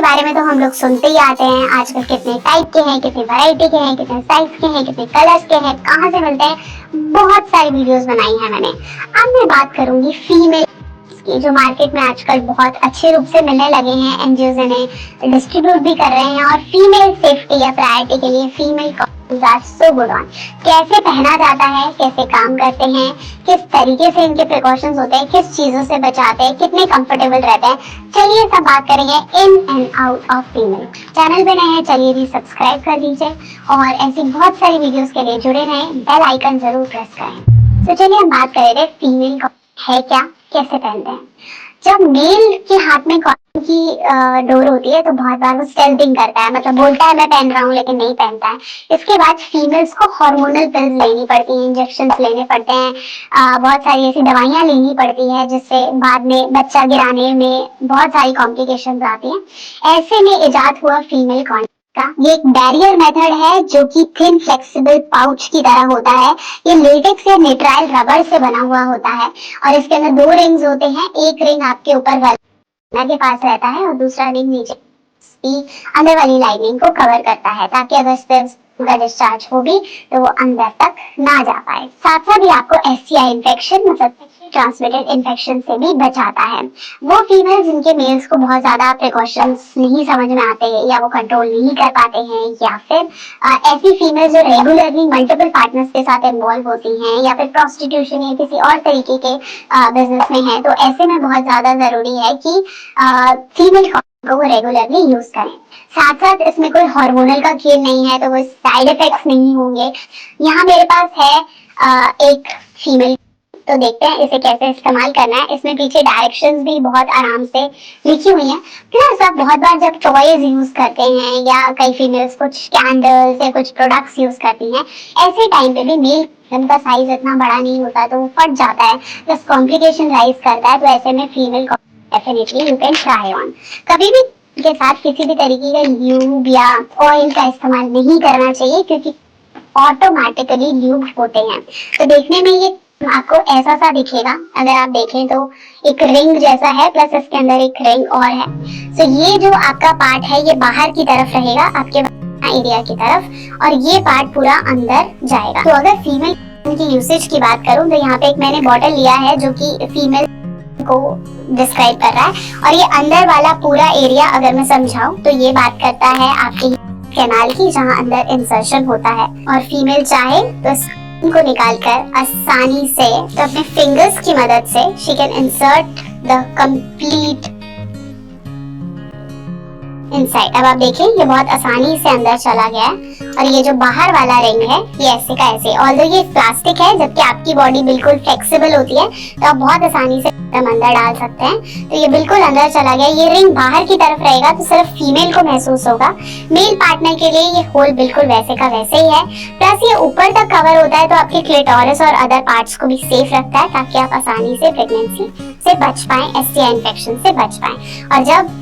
बारे में तो हम लोग सुनते ही आते हैं। आजकल कितने टाइप के हैं, कितनी वैरायटी के हैं, कितने साइज के हैं, कितने कलर्स के हैं, कहाँ से मिलते हैं, बहुत सारी वीडियोस बनाई हैं मैंने। अब मैं बात करूंगी फीमेल की, जो मार्केट में आजकल बहुत अच्छे रूप से मिलने लगे हैं। एनजीओज इन्हें डिस्ट्रीब्यूट भी कर रहे हैं और फीमेल सेफ्टी या प्रायोरिटी के लिए फीमेल सो गुड ऑन कैसे पहना जाता है, कैसे काम करते हैं, किस तरीके से इनके प्रिकॉशंस होते हैं, किस चीजों से बचाते हैं, कितने कंफर्टेबल रहते हैं, चलिए सब बात करेंगे in and out of female. Channel पे नए हैं, चलिए भी सब्सक्राइब कर दीजिए और ऐसी बहुत सारी वीडियोस के लिए जुड़े रहें, बेल आइकन जरूर प्रेस करें। तो चलिए हम बात करेंगे फीमेल है क्या, कैसे पहनते हैं। जब मेल के हाथ में कॉटन की डोर होती है तो बहुत बार वो स्टेल्थिंग करता है, मतलब बोलता है मैं पहन रहा हूँ लेकिन नहीं पहनता है। इसके बाद फीमेल्स को हार्मोनल पिल्स लेनी पड़ती हैं, इंजेक्शंस लेने पड़ते हैं, बहुत सारी ऐसी दवाइयाँ लेनी पड़ती है जिससे बाद में बच्चा गिराने में बहुत सारी कॉम्प्लिकेशंस आती हैं। ऐसे में इजाद हुआ फीमेल कॉन्डोम का। ये एक बैरियर मेथड है जो कि थिन फ्लेक्सिबल पाउच की तरह होता है। ये लेटेक्स या नेट्राइल रबर से बना हुआ होता है और इसके अंदर 2 रिंग्स होते हैं। एक रिंग आपके ऊपर वाली के पास रहता है और दूसरा रिंग नीचे अंदर वाली लाइनिंग को कवर करता है, ताकि अगर स्पर्म्स का डिस्चार्ज हो भी तो वो अंदर तक ना जा पाए। साथ साथ ही आपको एसटीआई इन्फेक्शन, मतलब ट्रांसमिटेड इन्फेक्शन से भी बचाता है। वो फीमेल जिनके मेल्स को बहुत ज्यादा प्रिकॉशंस नहीं समझ में आते या वो कंट्रोल नहीं कर पाते हैं, या फिर ऐसी फीमेल जो रेगुलरली मल्टीपल पार्टनर्स के साथ इन्वॉल्व होती हैं या फिर प्रोस्टिट्यूशन या किसी और तरीके के बिजनेस में है, तो ऐसे में बहुत ज्यादा जरूरी है कि फीमेल को रेगुलरली यूज करें। साथ साथ इसमें कोई हार्मोनल का खेल नहीं है, तो कोई साइड इफेक्ट्स नहीं होंगे। यहाँ मेरे पास है एक फीमेल, तो देखते हैं इसे कैसे इस्तेमाल करना है। इसमें पीछे डायरेक्शंस भी बहुत आराम से लिखी हुई हैं। प्लस आप बहुत बार जब टॉयज यूज करते हैं या कई फीमेल्स कुछ कैंडल्स या कुछ प्रोडक्ट्स यूज करती हैं, ऐसे टाइम पे भी मेल का साइज इतना बड़ा नहीं होता, तो वो फट जाता है, प्लस कॉम्प्लिकेशन राइज करता है। तो ऐसे में female definitely you can try on. कभी भी के साथ किसी भी तरीके का ल्यूब या ऑयल का इस्तेमाल नहीं करना चाहिए, क्योंकि ऑटोमेटिकली ल्यूब होते हैं। तो देखने में ये आपको ऐसा सा दिखेगा, अगर आप देखें तो एक रिंग जैसा है, प्लस इसके अंदर एक रिंग और है। तो ये जो आपका पार्ट है ये बाहर की तरफ रहेगा, आपके एरिया की तरफ, और ये पार्ट पूरा अंदर जाएगा। तो अगर फीमेल की यूसेज की बात करूं तो यहाँ पे एक मैंने बॉटल लिया है जो कि फीमेल को डिस्क्राइब कर रहा है, और ये अंदर वाला पूरा एरिया अगर मैं समझाऊं तो ये बात करता है आपके कैनाल की, जहां अंदर इंसर्शन होता है। और फीमेल चाहे तो इसको निकालकर आसानी से तो अपने फिंगर्स की मदद से she can insert the complete inside. अब आप देखें ये बहुत आसानी से अंदर चला गया है, और ये जो बाहर वाला रिंग है ये ऐसे का ऐसे, ऑल्दो ये प्लास्टिक है जबकि आपकी बॉडी बिल्कुल फ्लेक्सिबल होती है, तो आप बहुत आसानी से अंदर डाल सकते हैं। तो ये बिल्कुल अंदर चला गया। ये रिंग बाहर की तरफ रहेगा तो सिर्फ फीमेल को महसूस होगा। मेल पार्टनर के लिए ये होल बिल्कुल वैसे का वैसे ही है। प्लस ये ऊपर तक कवर होता है तो आपके क्लिटोरिस और अदर पार्ट्स को भी सेफ रखता है, ताकि आप आसानी से प्रेगनेंसी से बच पाएं, एसटीआई इन्फेक्शन से बच पाएं। और जब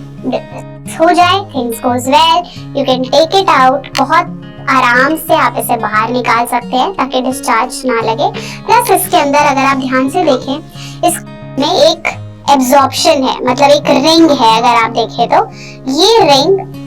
हो जाए things goes well, you can take it out. बहुत आराम से आप इसे बाहर निकाल सकते हैं ताकि डिस्चार्ज ना लगे। प्लस इसके अंदर अगर आप ध्यान से देखें, इसमें एक एब्जॉर्प्शन है, मतलब एक रिंग है। अगर आप देखें तो ये रिंग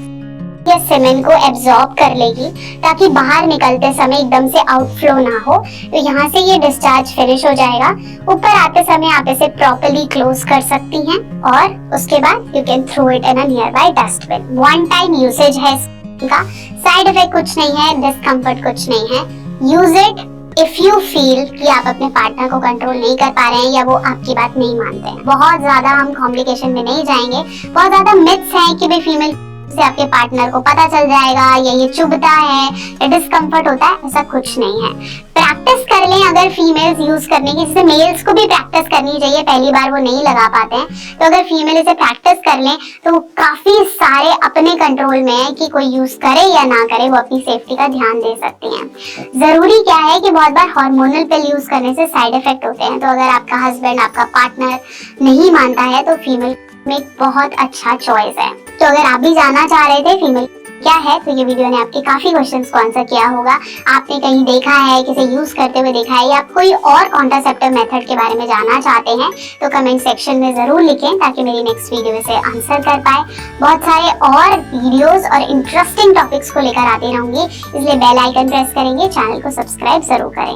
ये सीमेन को एब्जॉर्ब कर लेगी, ताकि बाहर निकलते समय एकदम से आउटफ्लो ना हो। तो यहाँ से ये डिस्चार्ज फिनिश हो जाएगा। ऊपर आते समय आप इसे प्रॉपर्ली क्लोज कर सकती हैं, और उसके बाद you can throw it in a nearby dustbin. One time usage है इसका, साइड इफेक्ट कुछ नहीं है, डिस्कम्फर्ट कुछ नहीं है। Use it if you feel कि आप अपने पार्टनर को कंट्रोल नहीं कर पा रहे हैं या वो आपकी बात नहीं मानते हैं। बहुत ज्यादा हम कॉम्प्लिकेशन में नहीं जाएंगे। बहुत ज्यादा मिथ्स हैं कि भाई फीमेल से आपके पार्टनर को पता चल जाएगा या ये चुभता है या डिस्कम्फर्ट होता है, ऐसा कुछ नहीं है। प्रैक्टिस कर लें अगर फीमेल्स यूज करने की, जैसे मेल्स को भी प्रैक्टिस करनी चाहिए, पहली बार वो नहीं लगा पाते हैं। तो अगर फीमेल इसे प्रैक्टिस कर लें तो वो काफी सारे अपने कंट्रोल में है कि कोई यूज करे या ना करे, वो अपनी सेफ्टी का ध्यान दे सकती हैं। जरूरी क्या है कि बहुत बार हार्मोनल पिल यूज करने से साइड इफेक्ट होते हैं, तो अगर आपका हस्बैंड, आपका पार्टनर नहीं मानता है तो फीमेल में बहुत अच्छा चॉइस है। तो अगर आप भी जानना चाह रहे थे फीमेल क्या है, तो ये वीडियो ने आपके काफी क्वेश्चंस को आंसर किया होगा। आपने कहीं देखा है, किसे यूज करते हुए देखा है, या कोई और कॉन्ट्रासेप्टिव मेथड के बारे में जानना चाहते हैं तो कमेंट सेक्शन में जरूर लिखें, ताकि मेरी नेक्स्ट वीडियो इसे आंसर कर पाए। बहुत सारे और वीडियोस और इंटरेस्टिंग टॉपिक्स को लेकर आती रहूंगी, इसलिए बेल आइकन प्रेस करेंगे, चैनल को सब्सक्राइब जरूर करें।